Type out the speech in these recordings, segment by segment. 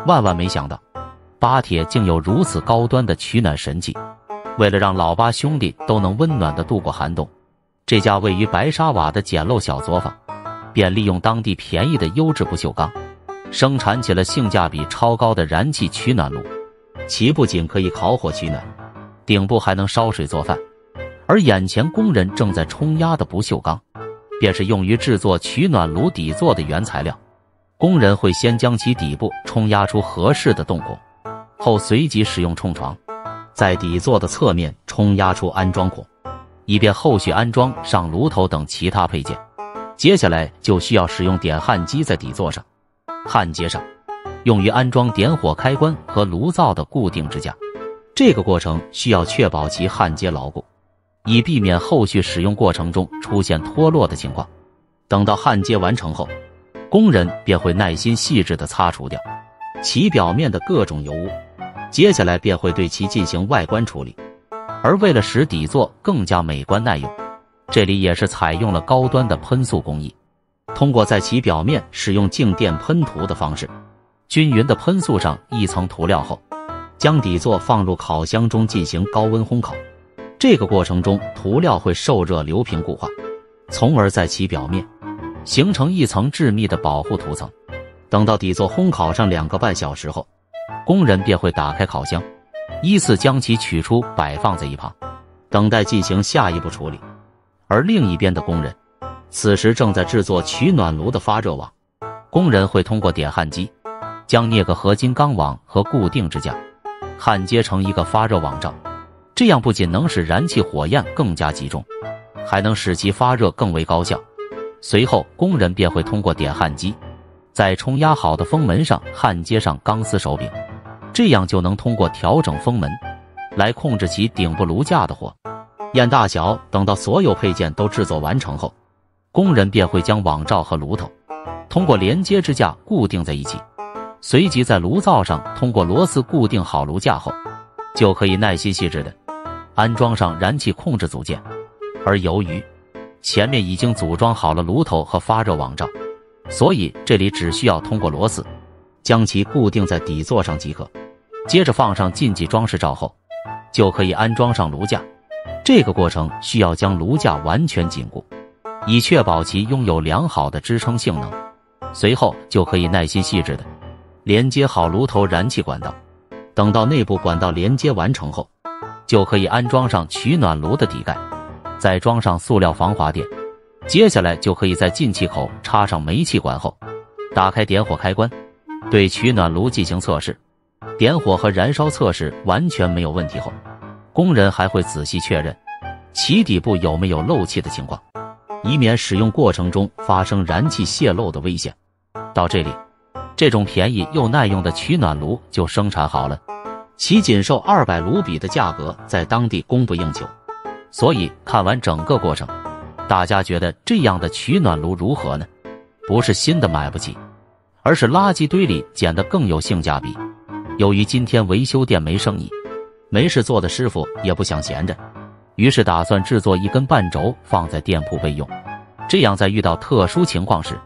万万没想到，巴铁竟有如此高端的取暖神器。为了让老巴兄弟都能温暖地度过寒冬，这家位于白沙瓦的简陋小作坊，便利用当地便宜的优质不锈钢，生产起了性价比超高的燃气取暖炉。其不仅可以烤火取暖，顶部还能烧水做饭。而眼前工人正在冲压的不锈钢，便是用于制作取暖炉底座的原材料。工人会先将其底部冲压出合适的洞孔，后随即使用冲床，在底座的侧面冲压出安装孔，以便后续安装上炉头等其他配件。接下来就需要使用点焊机在底座上、焊接上，用于安装点火开关和炉灶的固定支架。这个过程需要确保其焊接牢固，以避免后续使用过程中出现脱落的情况。等到焊接完成后，工人便会耐心细致地擦除掉其表面的各种油污，接下来便会对其进行外观处理。而为了使底座更加美观耐用，这里也是采用了高端的喷塑工艺，通过在其表面使用静电喷涂的方式，均匀地喷塑上一层涂料后，将底座放入烤箱中进行高温烘烤。这个过程中，涂料会受热流平固化，从而在其表面形成一层致密的保护涂层。等到底座烘烤上2个半小时后，工人便会打开烤箱，依次将其取出摆放在一旁，等待进行下一步处理。而另一边的工人此时正在制作取暖炉的发热网。工人会通过点焊机将镍铬合金钢网和固定支架焊接成一个发热网罩，这样不仅能使燃气火焰更加集中，还能使其发热更为高效。随后工人便会通过点焊机在冲压好的风门上焊接上钢丝手柄，这样就能通过调整风门来控制其顶部炉架的火焰大小。等到所有配件都制作完成后，工人便会将网罩和炉头通过连接支架固定在一起，随即在炉灶上通过螺丝固定好炉架后，就可以耐心细致地安装上燃气控制组件。而由于前面已经组装好了炉头和发热网罩，所以这里只需要通过螺丝将其固定在底座上即可。接着放上禁忌装饰罩后，就可以安装上炉架。这个过程需要将炉架完全紧固，以确保其拥有良好的支撑性能。随后就可以耐心细致地连接好炉头燃气管道。等到内部管道连接完成后，就可以安装上取暖炉的底盖，再装上塑料防滑垫。接下来就可以在进气口插上煤气管后，打开点火开关，对取暖炉进行测试。点火和燃烧测试完全没有问题后，工人还会仔细确认其底部有没有漏气的情况，以免使用过程中发生燃气泄漏的危险。到这里，这种便宜又耐用的取暖炉就生产好了，其仅售200卢比的价格在当地供不应求。所以看完整个过程，大家觉得这样的取暖炉如何呢？不是新的买不起，而是垃圾堆里捡的更有性价比。由于今天维修店没生意，没事做的师傅也不想闲着，于是打算制作一根半轴放在店铺备用，这样在遇到特殊情况时，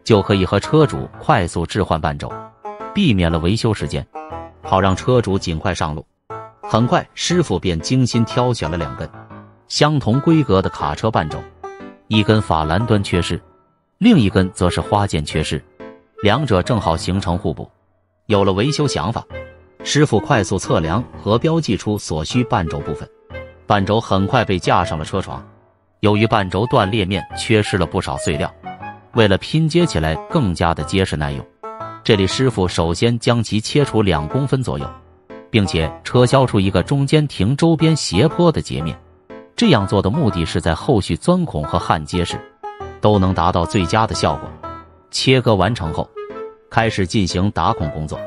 就可以和车主快速置换半轴，避免了维修时间，好让车主尽快上路。很快师傅便精心挑选了2根相同规格的卡车半轴，一根法兰端缺失，另一根则是花剑缺失，两者正好形成互补。有了维修想法，师傅快速测量和标记出所需半轴部分，半轴很快被架上了车床。由于半轴断裂面缺失了不少碎料，为了拼接起来更加的结实耐用，这里师傅首先将其切除2公分左右，并且车削出一个中间停周边斜坡的截面。这样做的目的是在后续钻孔和焊接时都能达到最佳的效果。切割完成后，开始进行打孔工作。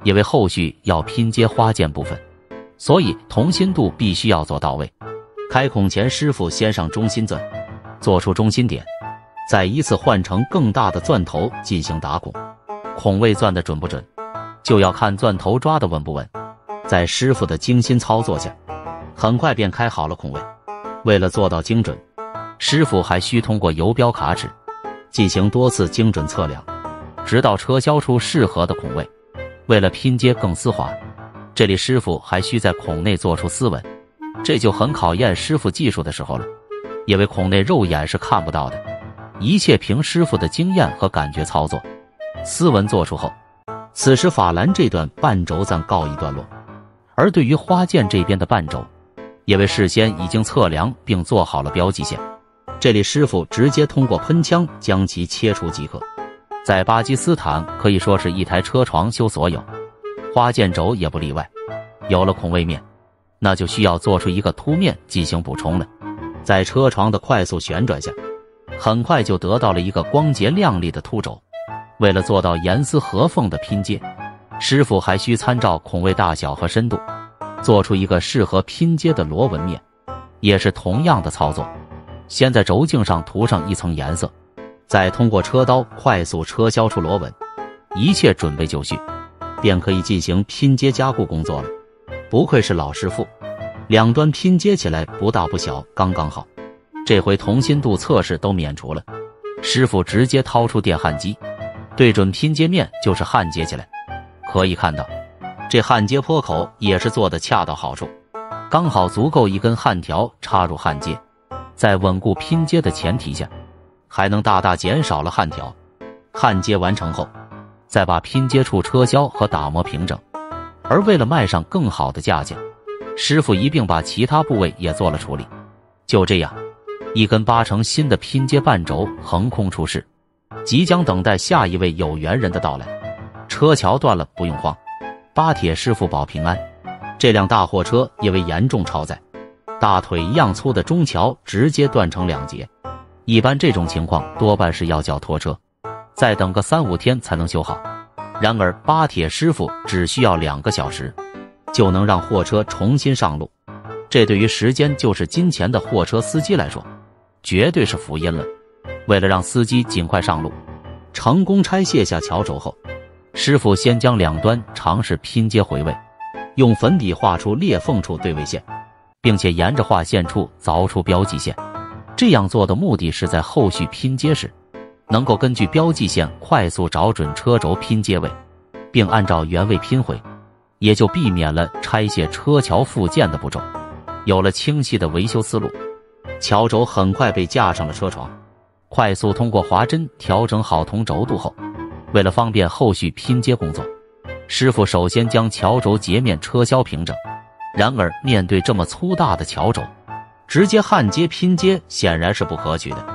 因为后续要拼接花剑部分，所以同心度必须要做到位。开孔前，师傅先上中心钻，做出中心点，再依次换成更大的钻头进行打孔。孔位钻得准不准，就要看钻头抓得稳不稳。在师傅的精心操作下，很快便开好了孔位。为了做到精准，师傅还需通过游标卡尺进行多次精准测量，直到车削出适合的孔位。为了拼接更丝滑，这里师傅还需在孔内做出丝纹，这就很考验师傅技术的时候了，因为孔内肉眼是看不到的，一切凭师傅的经验和感觉操作。丝纹做出后，此时法兰这段半轴暂告一段落，而对于花剑这边的半轴，因为事先已经测量并做好了标记线，这里师傅直接通过喷枪将其切除即可。在巴基斯坦可以说是一台车床修所有，花剑轴也不例外。有了孔位面，那就需要做出一个凸面进行补充了。在车床的快速旋转下，很快就得到了一个光洁亮丽的凸轴。为了做到严丝合缝的拼接，师傅还需参照孔位大小和深度，做出一个适合拼接的螺纹面。也是同样的操作，先在轴径上涂上一层颜色，再通过车刀快速车削出螺纹，一切准备就绪，便可以进行拼接加固工作了。不愧是老师傅，两端拼接起来不大不小，刚刚好。这回同心度测试都免除了，师傅直接掏出电焊机，对准拼接面就是焊接起来。可以看到，这焊接坡口也是做的恰到好处，刚好足够一根焊条插入焊接，在稳固拼接的前提下，还能大大减少了焊条。焊接完成后，再把拼接处车削和打磨平整。而为了卖上更好的价钱，师傅一并把其他部位也做了处理。就这样，一根8成新的拼接半轴横空出世，即将等待下一位有缘人的到来。车桥断了不用慌，巴铁师傅保平安。这辆大货车因为严重超载，大腿一样粗的中桥直接断成2截。一般这种情况多半是要叫拖车，再等个3、5天才能修好。然而巴铁师傅只需要2个小时，就能让货车重新上路。这对于时间就是金钱的货车司机来说，绝对是福音了。为了让司机尽快上路，成功拆卸下桥轴后，师傅先将两端尝试拼接回位，用粉笔画出裂缝处对位线，并且沿着画线处凿出标记线。这样做的目的是在后续拼接时，能够根据标记线快速找准车轴拼接位，并按照原位拼回，也就避免了拆卸车桥附件的步骤。有了清晰的维修思路，桥轴很快被架上了车床。快速通过划针调整好同轴度后，为了方便后续拼接工作，师傅首先将桥轴截面车削平整。然而面对这么粗大的桥轴，直接焊接拼接显然是不可取的，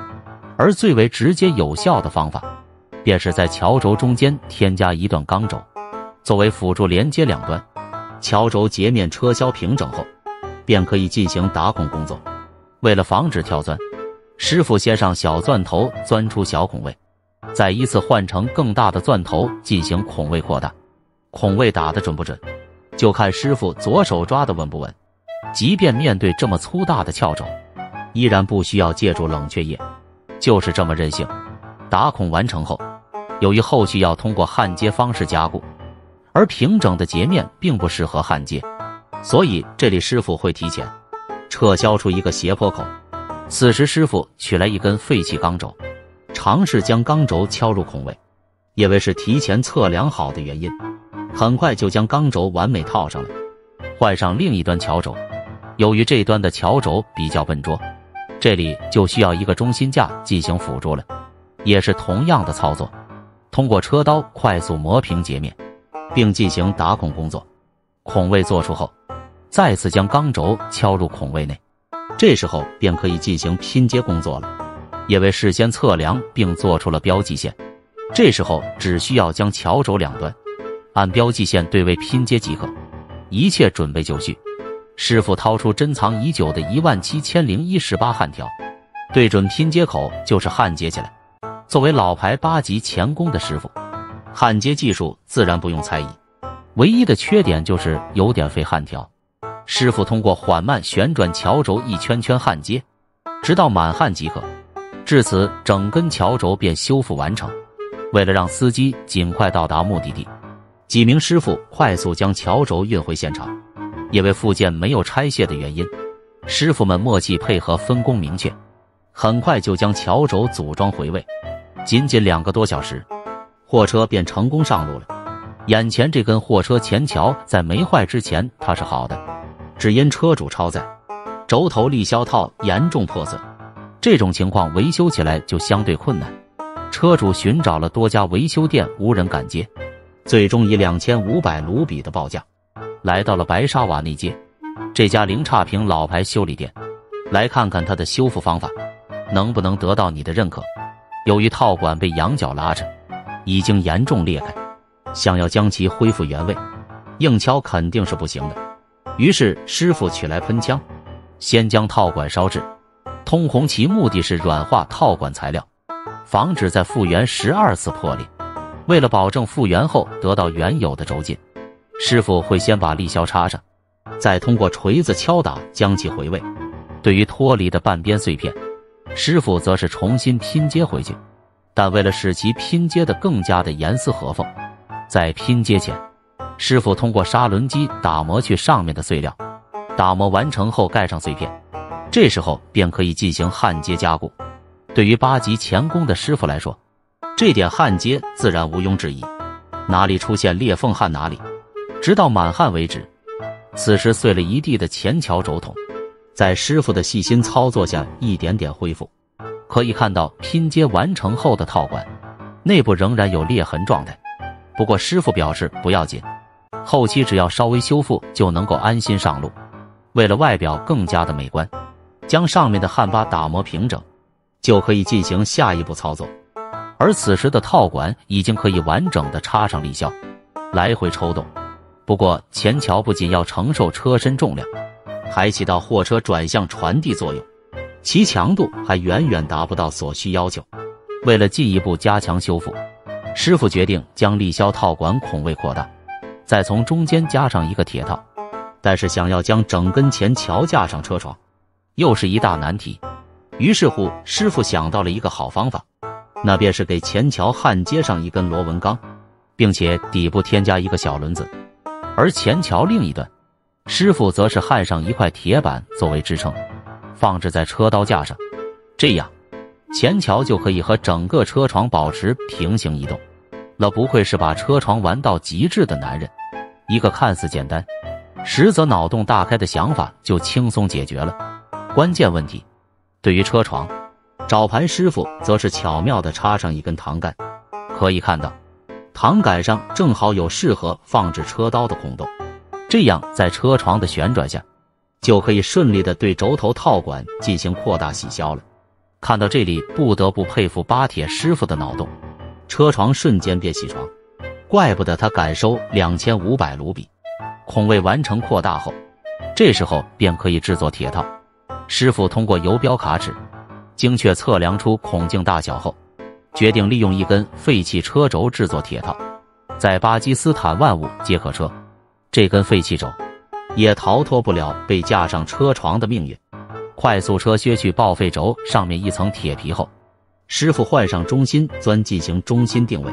而最为直接有效的方法，便是在桥轴中间添加一段钢轴，作为辅助连接两端。桥轴截面车削平整后，便可以进行打孔工作。为了防止跳钻，师傅先上小钻头钻出小孔位，再依次换成更大的钻头进行孔位扩大。孔位打得准不准，就看师傅左手抓得稳不稳。即便面对这么粗大的撬轴，依然不需要借助冷却液，就是这么任性。打孔完成后，由于后续要通过焊接方式加固，而平整的截面并不适合焊接，所以这里师傅会提前撤销出一个斜坡口。此时师傅取来一根废弃钢轴，尝试将钢轴敲入孔位。因为是提前测量好的原因，很快就将钢轴完美套上了。换上另一端桥轴，由于这端的桥轴比较笨拙，这里就需要一个中心架进行辅助了。也是同样的操作，通过车刀快速磨平截面，并进行打孔工作。孔位做出后，再次将钢轴敲入孔位内，这时候便可以进行拼接工作了。因为事先测量并做出了标记线，这时候只需要将桥轴两端按标记线对位拼接即可。一切准备就绪，师傅掏出珍藏已久的17018焊条，对准拼接口就是焊接起来。作为老牌8级钳工的师傅，焊接技术自然不用猜疑，唯一的缺点就是有点费焊条。师傅通过缓慢旋转桥轴一圈圈焊接，直到满焊即可。至此，整根桥轴便修复完成。为了让司机尽快到达目的地，几名师傅快速将桥轴运回现场。因为附件没有拆卸的原因，师傅们默契配合，分工明确，很快就将桥轴组装回位。仅仅2个多小时，货车便成功上路了。眼前这根货车前桥在没坏之前它是好的，只因车主超载，轴头立销套严重破损，这种情况维修起来就相对困难。车主寻找了多家维修店，无人敢接，最终以2500卢比的报价来到了白沙瓦内街这家零差评老牌修理店，来看看它的修复方法能不能得到你的认可。由于套管被羊角拉扯，已经严重裂开，想要将其恢复原位，硬敲肯定是不行的。于是师傅取来喷枪，先将套管烧制通红，其目的是软化套管材料，防止在复原12次破裂。为了保证复原后得到原有的轴劲，师傅会先把立销插上，再通过锤子敲打将其回位。对于脱离的半边碎片，师傅则是重新拼接回去，但为了使其拼接得更加的严丝合缝，在拼接前，师傅通过砂轮机打磨去上面的碎料，打磨完成后盖上碎片，这时候便可以进行焊接加固。对于8级钳工的师傅来说，这点焊接自然毋庸置疑，哪里出现裂缝焊哪里，直到满焊为止。此时碎了一地的前桥轴筒，在师傅的细心操作下一点点恢复。可以看到拼接完成后的套管内部仍然有裂痕状态，不过师傅表示不要紧，后期只要稍微修复就能够安心上路。为了外表更加的美观，将上面的焊巴打磨平整，就可以进行下一步操作。而此时的套管已经可以完整的插上立销，来回抽动。不过前桥不仅要承受车身重量，还起到货车转向传递作用，其强度还远远达不到所需要求。为了进一步加强修复，师傅决定将立销套管孔位扩大，再从中间加上一个铁套。但是想要将整根前桥架上车床，又是一大难题。于是乎，师傅想到了一个好方法，那便是给前桥焊接上一根螺纹钢，并且底部添加一个小轮子。而前桥另一端，师傅则是焊上一块铁板作为支撑，放置在车刀架上，这样前桥就可以和整个车床保持平行移动了。不愧是把车床玩到极致的男人，一个看似简单，实则脑洞大开的想法就轻松解决了关键问题。对于车床，找盘师傅则是巧妙地插上一根膛杆，可以看到膛杆上正好有适合放置车刀的孔洞，这样在车床的旋转下，就可以顺利地对轴头套管进行扩大洗削了。看到这里，不得不佩服巴铁师傅的脑洞，车床瞬间变细床，怪不得他敢收2500卢比。孔位完成扩大后，这时候便可以制作铁套。师傅通过游标卡尺精确测量出孔径大小后，决定利用一根废弃车轴制作铁套。在巴基斯坦万物皆可车，这根废弃轴也逃脱不了被架上车床的命运。快速车削去报废轴上面一层铁皮后，师傅换上中心钻进行中心定位，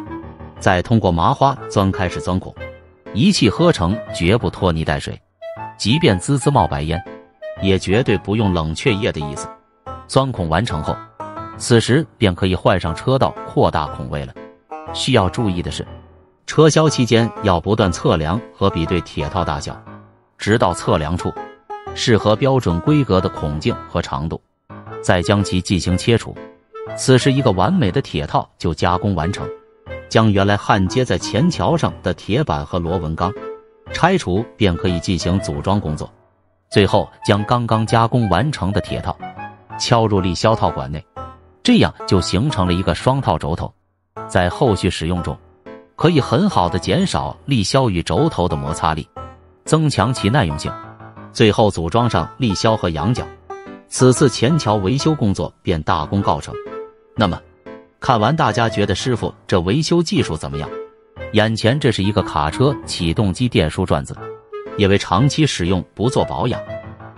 再通过麻花钻开始钻孔，一气呵成，绝不拖泥带水，即便滋滋冒白烟，也绝对不用冷却液的意思。钻孔完成后，此时便可以换上车道扩大孔位了。需要注意的是，车销期间要不断测量和比对铁套大小，直到测量出适合标准规格的孔径和长度，再将其进行切除。此时一个完美的铁套就加工完成，将原来焊接在前桥上的铁板和螺纹钢拆除，便可以进行组装工作。最后将刚刚加工完成的铁套敲入立销套管内，这样就形成了一个双套轴头。在后续使用中，可以很好的减少立销与轴头的摩擦力，增强其耐用性。最后组装上立销和羊角，此次前桥维修工作便大功告成。那么看完大家觉得师傅这维修技术怎么样？眼前这是一个卡车启动机电梳转子，因为长期使用不做保养，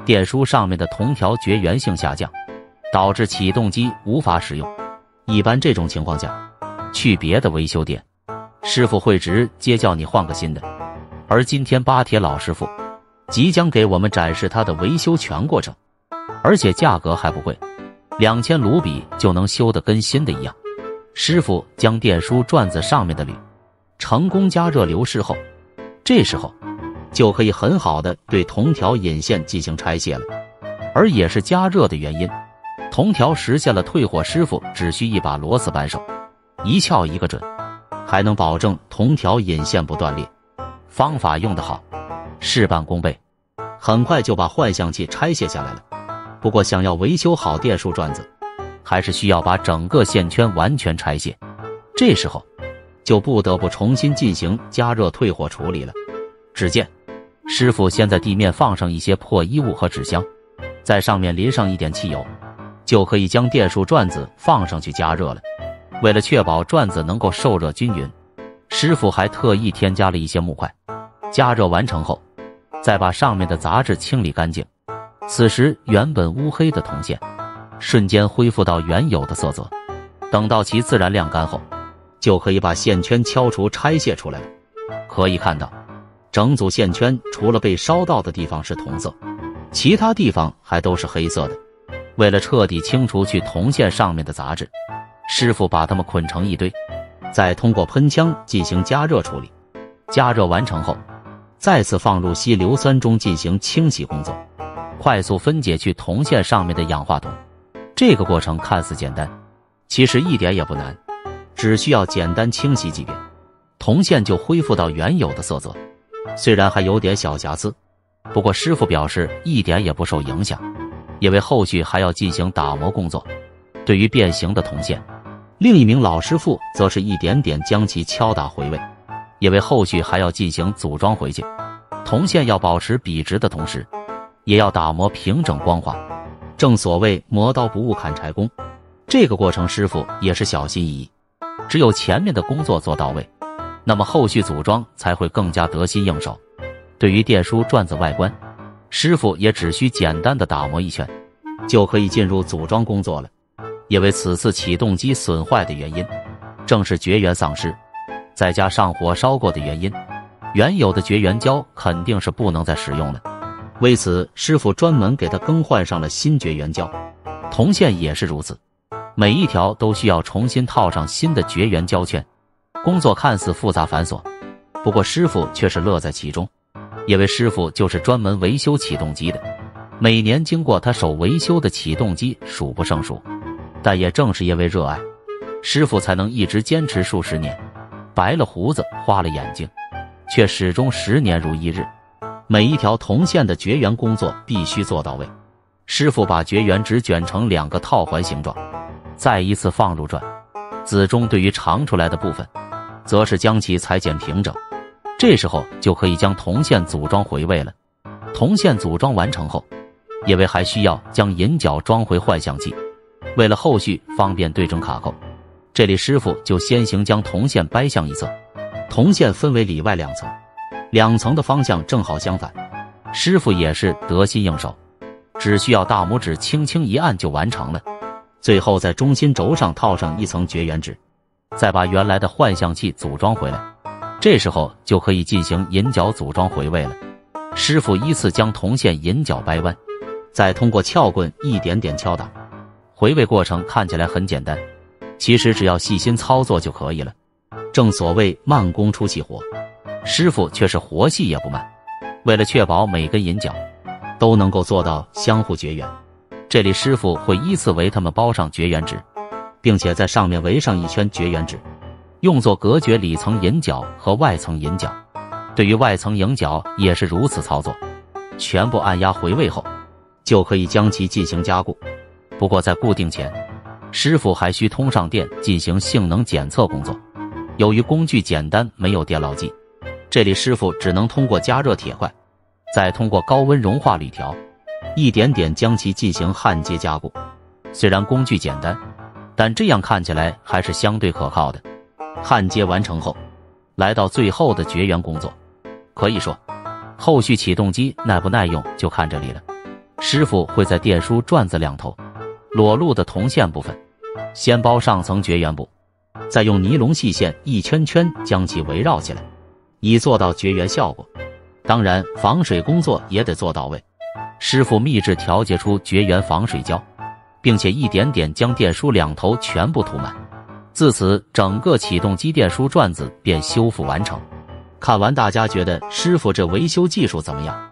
电梳上面的铜条绝缘性下降，导致启动机无法使用。一般这种情况下，去别的维修店，师傅会直接叫你换个新的。而今天巴铁老师傅即将给我们展示他的维修全过程，而且价格还不贵，2000卢比就能修得跟新的一样。师傅将电梳转子上面的铝成功加热流失后，这时候就可以很好的对铜条引线进行拆卸了。而也是加热的原因，铜条实现了退火，师傅只需一把螺丝扳手，一撬一个准，还能保证铜条引线不断裂。方法用得好，事半功倍，很快就把换向器拆卸下来了。不过想要维修好电束转子，还是需要把整个线圈完全拆卸，这时候就不得不重新进行加热退火处理了。只见师傅先在地面放上一些破衣物和纸箱，在上面淋上一点汽油，就可以将电束转子放上去加热了。为了确保转子能够受热均匀，师傅还特意添加了一些木块。加热完成后，再把上面的杂质清理干净，此时原本乌黑的铜线瞬间恢复到原有的色泽。等到其自然晾干后，就可以把线圈敲除拆卸出来了。可以看到，整组线圈除了被烧到的地方是铜色，其他地方还都是黑色的。为了彻底清除去铜线上面的杂质，师傅把它们捆成一堆，再通过喷枪进行加热处理。加热完成后，再次放入稀硫酸中进行清洗工作，快速分解去铜线上面的氧化铜。这个过程看似简单，其实一点也不难，只需要简单清洗几遍，铜线就恢复到原有的色泽。虽然还有点小瑕疵，不过师傅表示一点也不受影响，因为后续还要进行打磨工作。对于变形的铜线，另一名老师傅则是一点点将其敲打回位，因为后续还要进行组装回去。铜线要保持笔直的同时，也要打磨平整光滑，正所谓磨刀不误砍柴工。这个过程师傅也是小心翼翼，只有前面的工作做到位，那么后续组装才会更加得心应手。对于电梳转子外观，师傅也只需简单的打磨一圈，就可以进入组装工作了。因为此次起动机损坏的原因正是绝缘丧失，再加上火烧过的原因，原有的绝缘胶肯定是不能再使用了。为此，师傅专门给它更换上了新绝缘胶。铜线也是如此，每一条都需要重新套上新的绝缘胶圈。工作看似复杂繁琐，不过师傅却是乐在其中，因为师傅就是专门维修起动机的，每年经过他手维修的起动机数不胜数。但也正是因为热爱，师傅才能一直坚持数十年，白了胡子花了眼睛，却始终10年如一日。每一条铜线的绝缘工作必须做到位。师傅把绝缘纸卷成2个套环形状，再一次放入转子中，对于长出来的部分则是将其裁剪平整，这时候就可以将铜线组装回位了。铜线组装完成后，因为还需要将引脚装回换向器，为了后续方便对准卡扣，这里师傅就先行将铜线掰向一侧。铜线分为里外2层，2层的方向正好相反。师傅也是得心应手，只需要大拇指轻轻一按就完成了。最后在中心轴上套上一层绝缘纸，再把原来的换向器组装回来，这时候就可以进行引脚组装回位了。师傅依次将铜线引脚掰弯，再通过撬棍一点点敲打。回位过程看起来很简单，其实只要细心操作就可以了。正所谓慢工出细活，师傅却是活细也不慢。为了确保每根引脚都能够做到相互绝缘，这里师傅会依次为它们包上绝缘纸，并且在上面围上一圈绝缘纸，用作隔绝里层引脚和外层引脚。对于外层引脚也是如此操作，全部按压回位后，就可以将其进行加固。不过在固定前，师傅还需通上电进行性能检测工作。由于工具简单，没有电烙机，这里师傅只能通过加热铁块，再通过高温融化铝条，一点点将其进行焊接加固。虽然工具简单，但这样看起来还是相对可靠的。焊接完成后，来到最后的绝缘工作。可以说，后续起动机耐不耐用就看这里了。师傅会在电梳转子2头裸露的铜线部分先包上层绝缘布，再用尼龙细线一圈圈将其围绕起来，以做到绝缘效果。当然防水工作也得做到位，师傅秘制调节出绝缘防水胶，并且一点点将电梳2头全部涂满，自此，整个启动机电书转子便修复完成。看完大家觉得师傅这维修技术怎么样？